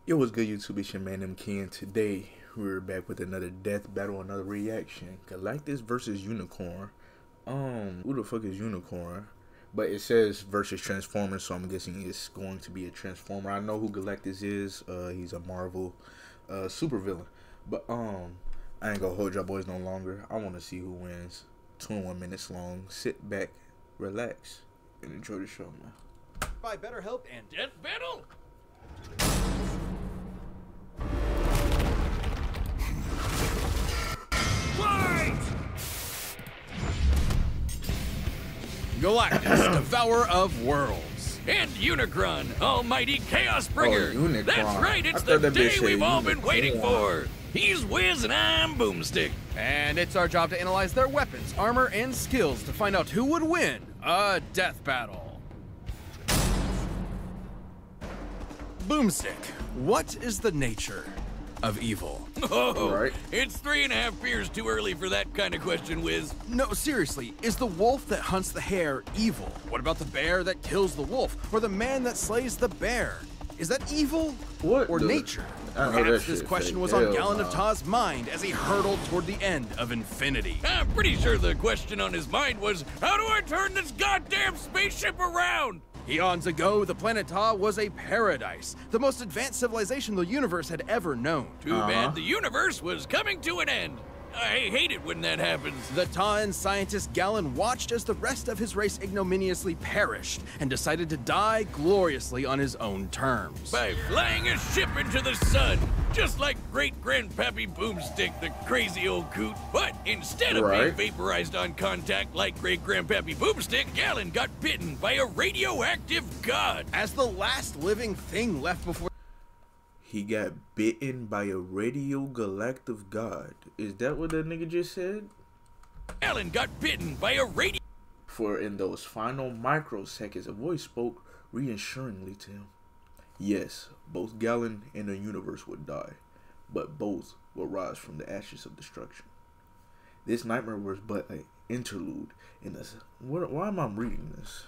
Yo, what's good, YouTube? It's your man OgMk, and today we're back with another death battle, another reaction. Galactus versus Unicron. Who the fuck is Unicron? But it says versus Transformers, so I'm guessing it's going to be a Transformer. I know who Galactus is. He's a Marvel supervillain. But I ain't gonna hold y'all boys no longer. I want to see who wins. 21 minutes long. Sit back, relax, and enjoy the show, man. By BetterHelp and Death Battle. Galactus, Devourer of Worlds. And Unicron, Almighty Chaos Bringer. Oh, Unicron. That's right, it's the day we've all been waiting for. He's Wiz and I'm Boomstick. And it's our job to analyze their weapons, armor, and skills to find out who would win a death battle. Boomstick, what is the nature of evil? Oh, Right. It's 3.5 beers too early for that kind of question, Wiz. No, seriously, is the wolf that hunts the hare evil? What about the bear that kills the wolf? Or the man that slays the bear? Is that evil? What Or the- nature? I know that Perhaps this shit question fake. was on Hell Gallon nah. of Ta's mind as he hurtled toward the end of infinity. I'm pretty sure the question on his mind was, how do I turn this goddamn spaceship around? Eons ago, the planet Ta was a paradise, the most advanced civilization the universe had ever known. Too bad the universe was coming to an end. I hate it when that happens. The Ta'an scientist Gallon watched as the rest of his race ignominiously perished and decided to die gloriously on his own terms. By flying a ship into the sun, just like great-grandpappy Boomstick, the crazy old coot. But instead of being Right. vaporized on contact like great-grandpappy Boomstick, Gallon got bitten by a radioactive god. As the last living thing left before He got bitten by a radiogalactic god. Is that what that nigga just said? Gallon got bitten by a radio... For in those final microseconds, a voice spoke reassuringly to him. Yes, both Gallon and the universe would die, but both will rise from the ashes of destruction. This nightmare was but an interlude in this. Why am I reading this?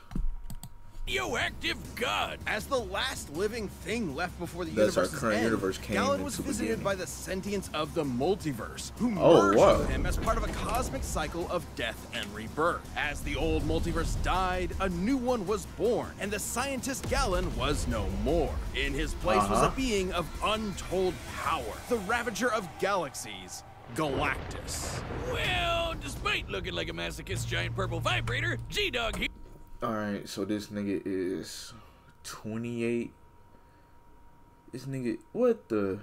radioactive god. As the last living thing left before the That's our universe's current end, universe came Gallon was into visited beginning. by the sentience of the multiverse, who Oh, merged wow. with him as part of a cosmic cycle of death and rebirth. As the old multiverse died, a new one was born, and the scientist Gallon was no more. In his place was a being of untold power, the ravager of galaxies, Galactus. Well, despite looking like a masochist giant purple vibrator, G-Dog here. Alright, so this nigga is 28. This nigga, what the?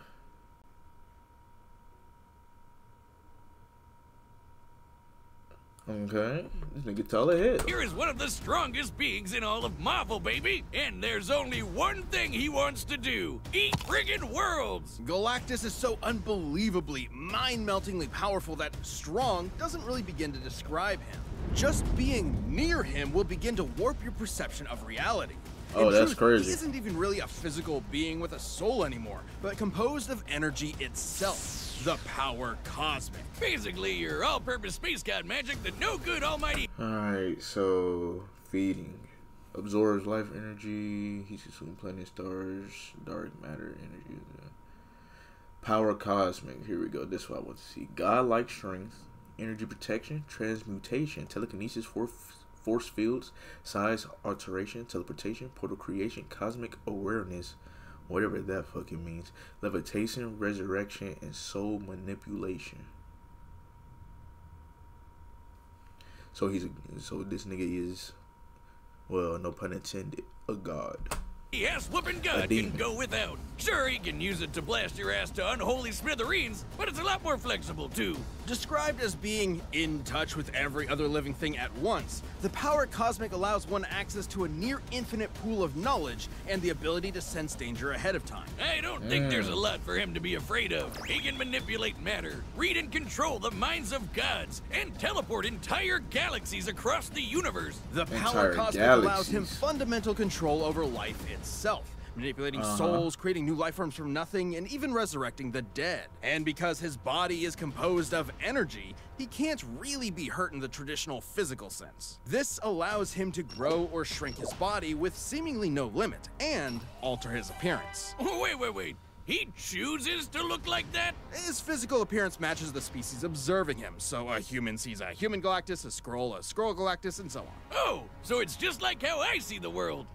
Okay, this nigga tall ahead. Here is one of the strongest beings in all of Marvel, baby. And there's only one thing he wants to do. Eat friggin' worlds. Galactus is so unbelievably, mind-meltingly powerful that strong doesn't really begin to describe him. Just being near him will begin to warp your perception of reality. Oh, In that's truth, crazy. He isn't even really a physical being with a soul anymore, but composed of energy itself, the power cosmic. Basically, your all-purpose space god magic, the no-good almighty... Alright, so feeding. Absorbs life energy. He's consuming planet stars. Dark matter energy. Power cosmic. Here we go. This is what I want to see. God-like strength. Energy protection. Transmutation. Telekinesis. Force fields. Size alteration. Teleportation. Portal creation. Cosmic awareness. Whatever that fucking means. Levitation. Resurrection. And soul manipulation. So this nigga is, well, no pun intended, a god. ass-whooping god can go without. Sure, he can use it to blast your ass to unholy smithereens, but it's a lot more flexible, too. Described as being in touch with every other living thing at once, the power cosmic allows one access to a near-infinite pool of knowledge and the ability to sense danger ahead of time. I don't think there's a lot for him to be afraid of. He can manipulate matter, read and control the minds of gods, and teleport entire galaxies across the universe. The power Entire cosmic allows him galaxies. fundamental control over life itself, manipulating souls, creating new life forms from nothing, and even resurrecting the dead. And because his body is composed of energy, he can't really be hurt in the traditional physical sense. This allows him to grow or shrink his body with seemingly no limit, and alter his appearance. Wait. He chooses to look like that? His physical appearance matches the species observing him, so a human sees a human Galactus, a Skrull Galactus, and so on. Oh, so it's just like how I see the world.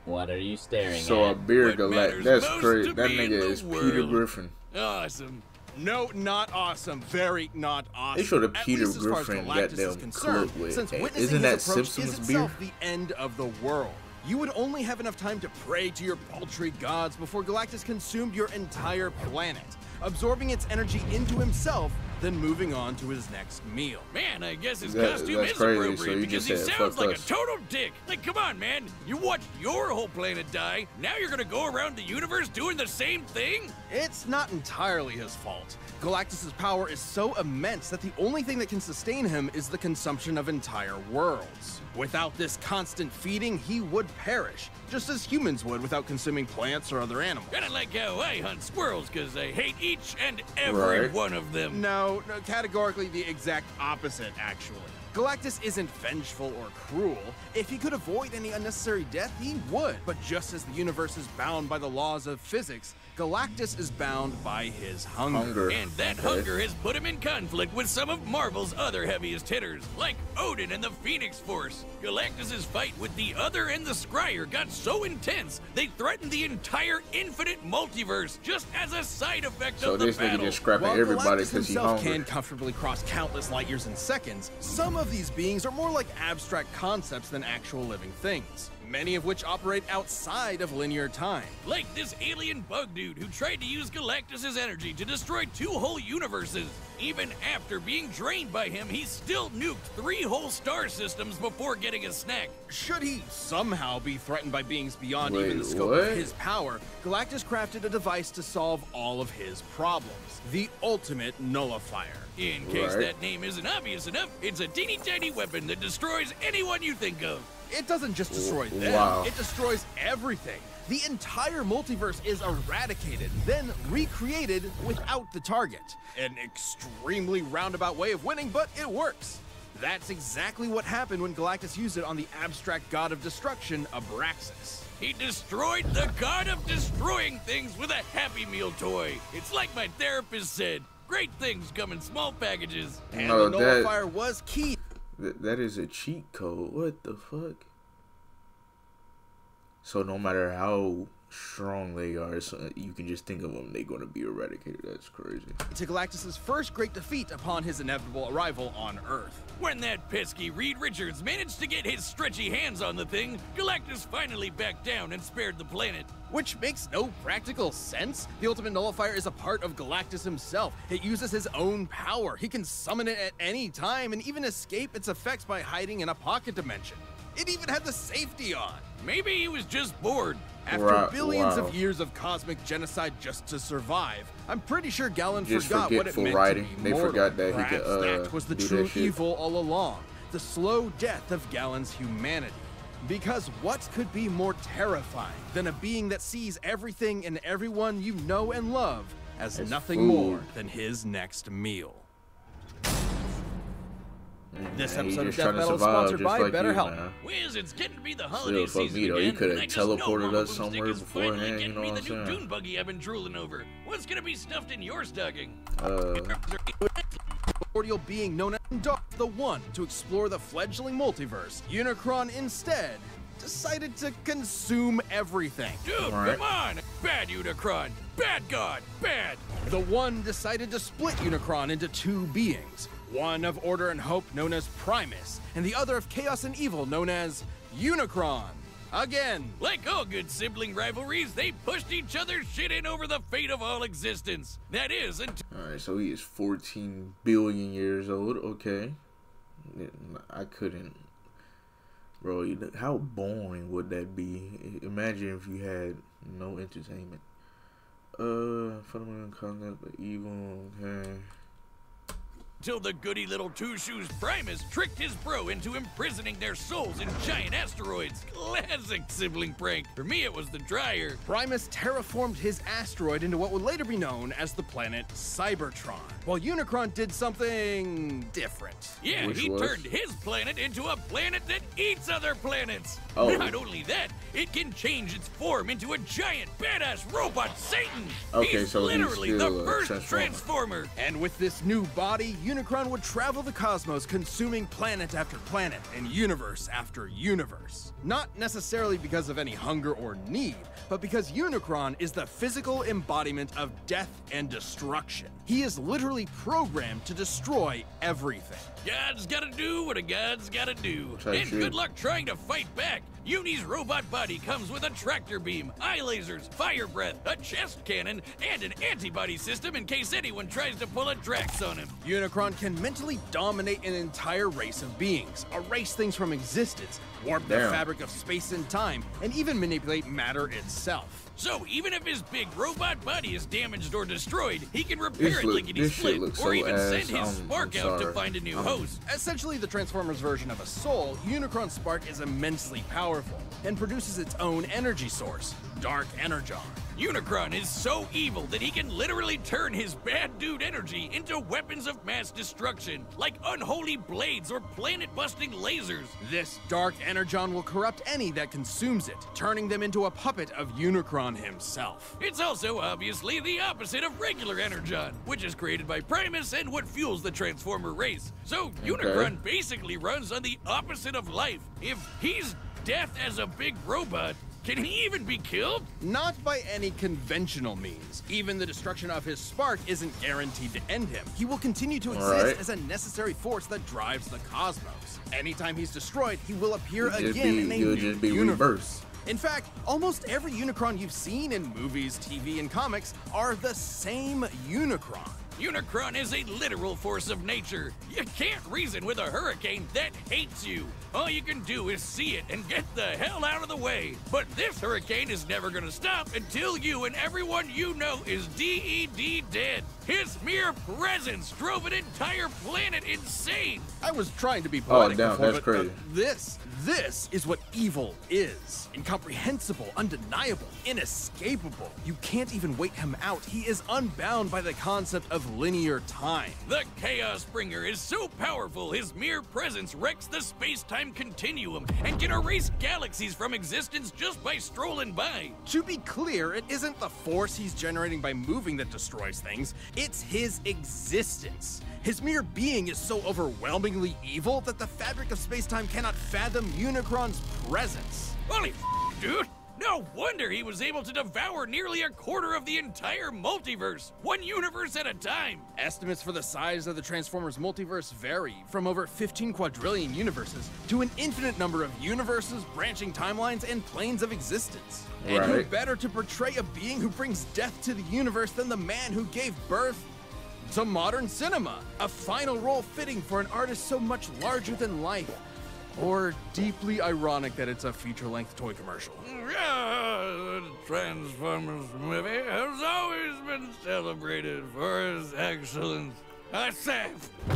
What are you staring So a at? beer What Galactus. matters That's most crazy. to That me in nigga the is Peter world. Griffin. Awesome. No, not awesome. Very not awesome. They showed a At Peter least as far as Griffin Galactus is goddamn concerned, cloak with. since Hey, witnessing isn't his that approach Simpsons is beer? itself the end of the world. You would only have enough time to pray to your paltry gods before Galactus consumed your entire planet, absorbing its energy into himself, then moving on to his next meal. Man, I guess his That- costume that's is crazy, appropriate so you because just he said, sounds "Fuck like us." a total dick. Like, come on, man. You watched your whole planet die. Now you're gonna go around the universe doing the same thing? It's not entirely his fault. Galactus' power is so immense that the only thing that can sustain him is the consumption of entire worlds. Without this constant feeding, he would perish, just as humans would without consuming plants or other animals. Kinda like how I hunt squirrels, because I hate each and every Right. one of them. No, categorically the exact opposite, actually. Galactus isn't vengeful or cruel. If he could avoid any unnecessary death, he would. But just as the universe is bound by the laws of physics, Galactus is bound by his hunger. And that Okay. hunger has put him in conflict with some of Marvel's other heaviest hitters, like Odin and the Phoenix Force. Galactus' fight with the Other and the Scryer got so intense, they threatened the entire infinite multiverse just as a side effect So of the this nigga battle. just scrapping While everybody Galactus because he himself hungry. can comfortably cross countless light years in seconds, some of these beings are more like abstract concepts than actual living things, many of which operate outside of linear time. Like this alien bug dude who tried to use Galactus' energy to destroy 2 whole universes. Even after being drained by him, he still nuked 3 whole star systems before getting a snack. Should he somehow be threatened by beings beyond Wait, even the scope what? of his power, Galactus crafted a device to solve all of his problems, the ultimate nullifier. In case Right. that name isn't obvious enough, it's a teeny tiny weapon that destroys anyone you think of. It doesn't just destroy them, Wow. it destroys everything. The entire multiverse is eradicated, then recreated without the target. An extremely roundabout way of winning, but it works. That's exactly what happened when Galactus used it on the abstract god of destruction, Abraxas. He destroyed the god of destroying things with a Happy Meal toy. It's like my therapist said, great things come in small packages. And No, the nullifier was key. That is a cheat code. What the fuck? So no matter how strong they are, so you can just think of them, they're gonna be eradicated. That's crazy. To Galactus' first great defeat upon his inevitable arrival on Earth. When that pesky Reed Richards managed to get his stretchy hands on the thing, Galactus finally backed down and spared the planet. Which makes no practical sense. The Ultimate Nullifier is a part of Galactus himself. It uses his own power. He can summon it at any time and even escape its effects by hiding in a pocket dimension. It even had the safety on. Maybe he was just bored. After Right, billions wow. of years of cosmic genocide just to survive, I'm pretty sure Galen Just forgot what it forgetful meant writing. to be They mortal. forgot that he Perhaps could, that was the do true that shit. evil all along, the slow death of Galen's humanity. Because what could be more terrifying than a being that sees everything and everyone you know and love as As nothing food. more than his next meal? This Man, he episode of just Death trying to Battle is survive sponsored just by like you, BetterHelp. man. Whiz, it's getting to be the holiday Still, fuck season me, though. again, You coulda and I just know teleported Mama us Boomstick somewhere is finally beforehand, getting you know me what the I'm new saying? dune buggy I've been drooling over. What's gonna be stuffed in your stocking? Primordial being known as Dark, the one to explore the fledgling multiverse, Unicron instead decided to consume everything. Dude, Alright. come on! Bad Unicron! Bad God! Bad! The one decided to split Unicron into 2 beings, one of order and hope known as Primus, and the other of chaos and evil known as Unicron. Again, Like all good sibling rivalries, they pushed each other's shit in over the fate of all existence. That is, until Alright, so he is 14 billion years old. Okay. I couldn't. Bro, how boring would that be? Imagine if you had no entertainment. Fundamental concept of evil, okay. till the goody little two-shoes Primus tricked his bro into imprisoning their souls in giant asteroids. Classic sibling prank. For me, it was the dryer. Primus terraformed his asteroid into what would later be known as the planet Cybertron, while Unicron did something different. Yeah, Which he was? turned his planet into a planet that eats other planets. Oh. Not only that, it can change its form into a giant badass robot Satan. Okay, he's so he's literally still the a first Transformer. Transformer. And with this new body, Unicron would travel the cosmos, consuming planet after planet and universe after universe. Not necessarily because of any hunger or need, but because Unicron is the physical embodiment of death and destruction. He is literally programmed to destroy everything. God's gotta do what a god's gotta do. Type And shit. good luck trying to fight back. Uni's robot body comes with a tractor beam, eye lasers, fire breath, a chest cannon, and an antibody system in case anyone tries to pull a Drax on him. Unicron can mentally dominate an entire race of beings, erase things from existence, warp the Damn. fabric of space and time, and even manipulate matter itself. So even if his big robot body is damaged or destroyed, he can repair This it look- lickety this shit split, looks or so even ass. send his spark I'm out to sorry. find a new host. Essentially the Transformers version of a soul, Unicron's spark is immensely powerful and produces its own energy source, Dark Energon. Unicron is so evil that he can literally turn his bad dude energy into weapons of mass destruction, like unholy blades or planet-busting lasers. This Dark Energon will corrupt any that consumes it, turning them into a puppet of Unicron himself. It's also obviously the opposite of regular Energon, which is created by Primus and what fuels the Transformer race. So Unicron basically runs on the opposite of life. If he's death as a big robot, can he even be killed? Not by any conventional means. Even the destruction of his spark isn't guaranteed to end him. He will continue to exist Alright. as a necessary force that drives the cosmos. Anytime he's destroyed, he will appear He'll just again be- in a he'll new just be universe. rebirthed. In fact, almost every Unicron you've seen in movies, TV, and comics are the same Unicron. Unicron is a literal force of nature. You can't reason with a hurricane that hates you. All you can do is see it and get the hell out of the way. But this hurricane is never gonna stop until you and everyone you know is DED dead. His mere presence drove an entire planet insane. I was trying to be poetic damn, before, that's but crazy. this is what evil is. Incomprehensible, undeniable, inescapable. You can't even wait him out. He is unbound by the concept of linear time. The Chaos Bringer is so powerful, his mere presence wrecks the space-time continuum and can erase galaxies from existence just by strolling by. To be clear, it isn't the force he's generating by moving that destroys things, it's his existence. His mere being is so overwhelmingly evil that the fabric of space-time cannot fathom Unicron's presence. Holy dude! No wonder he was able to devour nearly a quarter of the entire multiverse, one universe at a time. Estimates for the size of the Transformers multiverse vary, from over 15 quadrillion universes to an infinite number of universes, branching timelines, and planes of existence. And who Right. better to portray a being who brings death to the universe than the man who gave birth to modern cinema? A final role fitting for an artist so much larger than life. Or deeply ironic that it's a feature-length toy commercial. The Transformers movie has always been celebrated for its excellence. I say,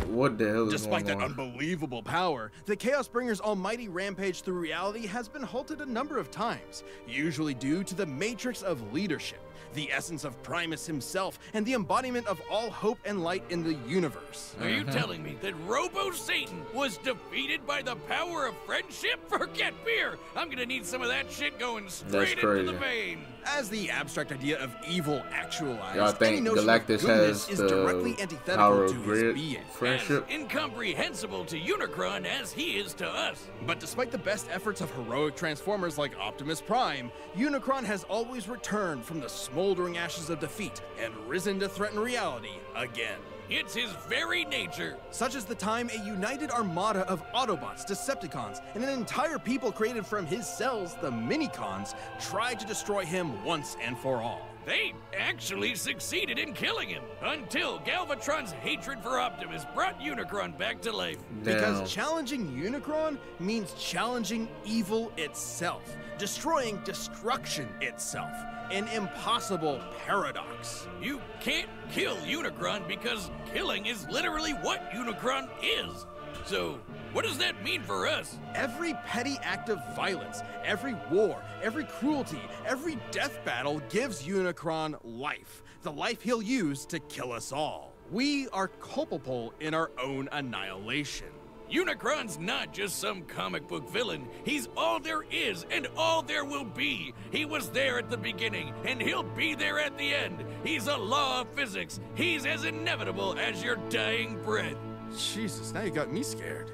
What the hell is Despite that going on? unbelievable power, the Chaos Bringer's almighty rampage through reality has been halted a number of times, usually due to the matrix of leadership, the essence of Primus himself, and the embodiment of all hope and light in the universe. are you telling me that Robo-Satan was defeated by the power of friendship? Forget beer! I'm gonna need some of that shit going straight into the crazy. vein. As the abstract idea of evil actualized, Y'all any think notion Galactus of goodness has is directly the antithetical power to of his grid being. friendship? As incomprehensible to Unicron as he is to us. But despite the best efforts of heroic Transformers like Optimus Prime, Unicron has always returned from the smoldering ashes of defeat and risen to threaten reality again. It's his very nature. Such as the time a united armada of Autobots, Decepticons, and an entire people created from his cells, the Minicons, tried to destroy him once and for all. They actually succeeded in killing him until Galvatron's hatred for Optimus brought Unicron back to life. Because challenging Unicron means challenging evil itself, destroying destruction itself. An impossible paradox. You can't kill Unicron because killing is literally what Unicron is. So, what does that mean for us? Every petty act of violence, every war, every cruelty, every death battle gives Unicron life. The life he'll use to kill us all. We are culpable in our own annihilation. Unicron's not just some comic book villain. He's all there is and all there will be. He was there at the beginning and he'll be there at the end. He's a law of physics. He's as inevitable as your dying breath. Jesus, now you got me scared.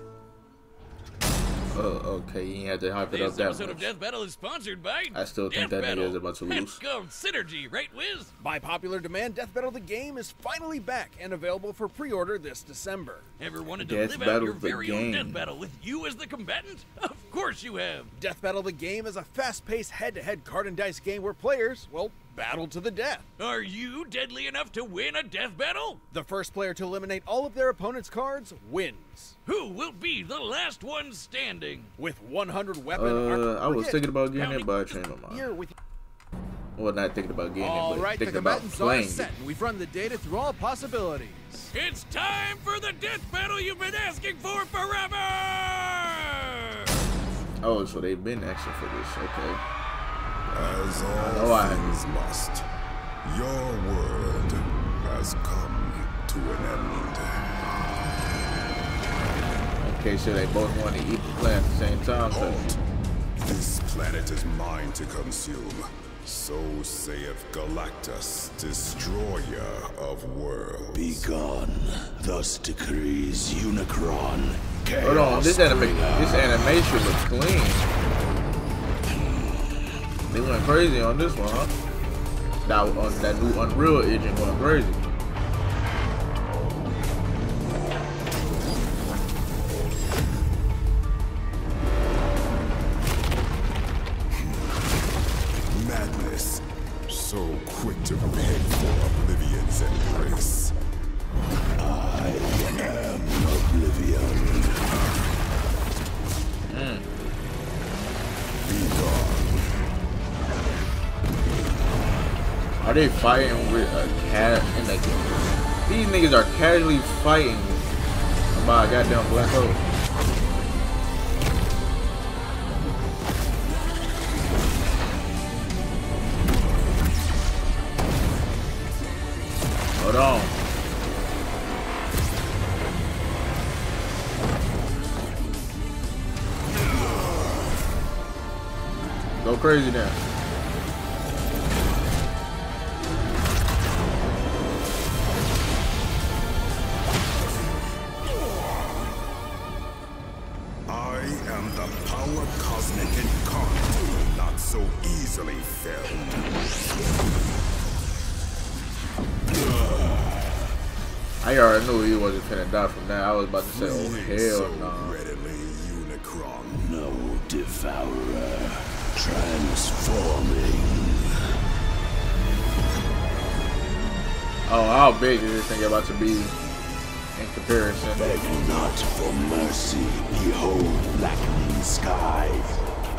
Okay, you had to hype it up This that episode much. of Death Battle is sponsored by I still think Death that nigga Battle. is about to lose. It's called Synergy, right, Wiz? By popular demand, Death Battle the game is finally back and available for pre-order this December. Ever wanted to Death live out Battle your the very own game. death battle with you as the combatant? Of course you have. Death Battle the game is a fast-paced head-to-head card and dice game where players, well, battle to the death. Are you deadly enough to win a death battle? The first player to eliminate all of their opponent's cards wins. Who will be the last one standing? With 100 weapon I was thinking about getting it, but I changed my Here mind. with Well, not thinking about getting all it, but right, the thinking about combatants are playing set, it. and we've run the data through all possibilities. It's time for the death battle you've been asking for forever! Oh, so they've been asking for this. Okay. As know all I- things must, your world has come to an end. Okay, so they both want to eat the plant at the same time. So. Halt! This planet is mine to consume. So saith Galactus, destroyer of worlds. Begone, thus decrees Unicron. Hold on, this animation looks clean. They went crazy on this one, huh? That new Unreal Engine going crazy. Madness, so quick to beg for Oblivion's embrace. I am Oblivion. Are they fighting with a cat in the These niggas are casually fighting about a goddamn black hole. Hold on. Go crazy now. I am the power cosmic incarnate, not so easily felled. I already knew he wasn't finna die from that. I was about to say, oh hell so no. readily, Unicron. No devourer, transforming. Oh, how big is this thing about to be in comparison? Beg not for mercy, behold blackening sky.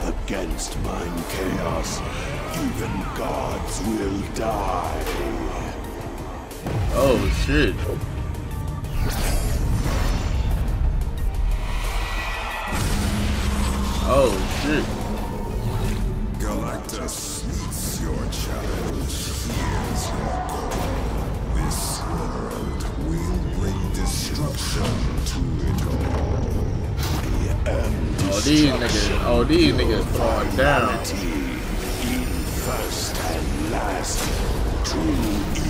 Against mine chaos, even gods will die. Oh shit. Oh shit. Galactus meets your challenge. Here's your goal. This world will bring destruction to it all. Oh these niggas throwing down. In first and last, true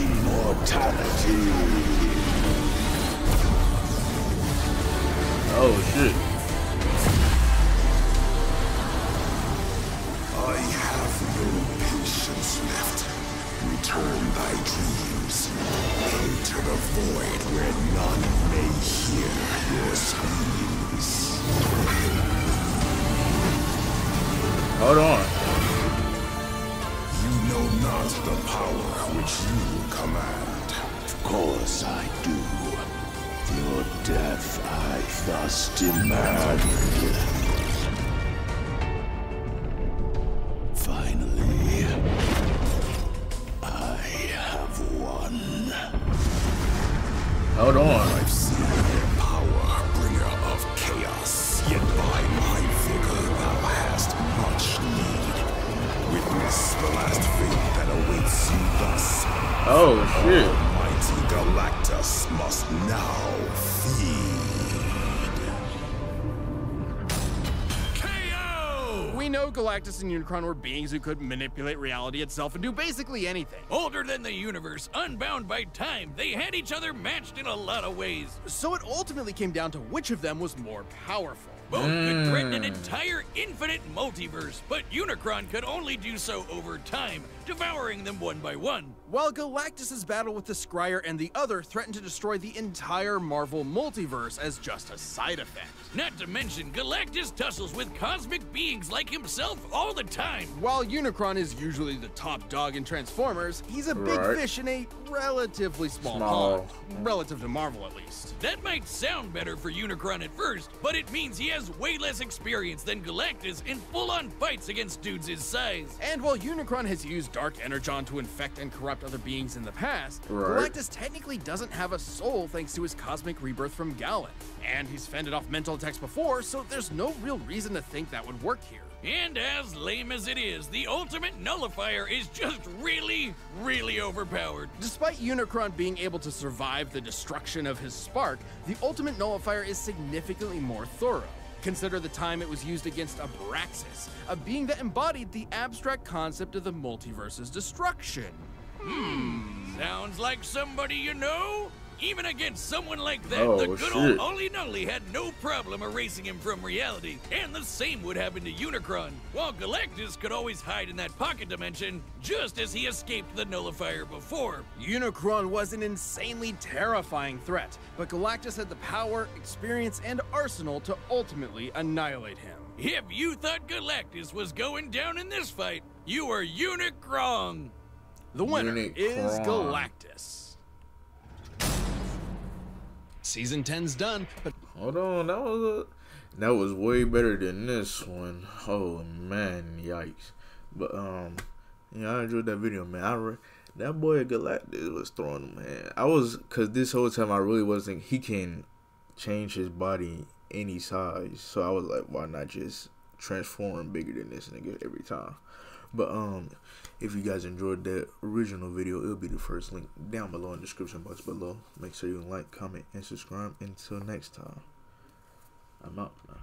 immortality. Oh shit. I have no patience left. Return thy dreams. Enter the void where none may hear your screams. Hold on. You know not want the power which you command. Of course I do. Your death I thus demand. Finally, I have won. Hold on. I've seen the power bringer of chaos, yet by my vigor thou hast much need. Witness the last fate that awaits you thus. Oh shit. Mighty Galactus must now feed. KO! We know Galactus and Unicron were beings who could manipulate reality itself and do basically anything. Older than the universe, unbound by time, they had each other matched in a lot of ways. So it ultimately came down to which of them was more powerful. Both could threaten an entire infinite multiverse, but Unicron could only do so over time, devouring them one by one. While Galactus' battle with the Scryer and the other threatened to destroy the entire Marvel multiverse as just a side effect. Not to mention, Galactus tussles with cosmic beings like himself all the time. While Unicron is usually the top dog in Transformers, he's a big fish in a relatively small pond. Relative to Marvel, at least. That might sound better for Unicron at first, but it means he has way less experience than Galactus in full-on fights against dudes his size. And while Unicron has used Dark Energon to infect and corrupt other beings in the past, Galactus technically doesn't have a soul thanks to his cosmic rebirth from Galen. And he's fended off mental attacks before, so there's no real reason to think that would work here. And as lame as it is, the ultimate nullifier is just really, really overpowered. Despite Unicron being able to survive the destruction of his spark, the ultimate nullifier is significantly more thorough. Consider the time it was used against Abraxas, a being that embodied the abstract concept of the multiverse's destruction. Sounds like somebody you know? Even against someone like that, Oh, the good shit. old Ollie Nully had no problem erasing him from reality. And the same would happen to Unicron. While Galactus could always hide in that pocket dimension, just as he escaped the nullifier before. Unicron was an insanely terrifying threat, but Galactus had the power, experience, and arsenal to ultimately annihilate him. If you thought Galactus was going down in this fight, you were Unicron. The winner is Unicron. Galactus. Season 10's done, but Hold on, that was way better than this one. Oh man, yikes! But yeah, I enjoyed that video, man. That boy Galactus was throwing him, man. Cause this whole time I really wasn't. He can change his body any size, so I was like, why not just transform bigger than this nigga every time? But if you guys enjoyed that original video, it'll be the first link down below in the description box below. Make sure you like, comment, and subscribe. Until next time, I'm out now.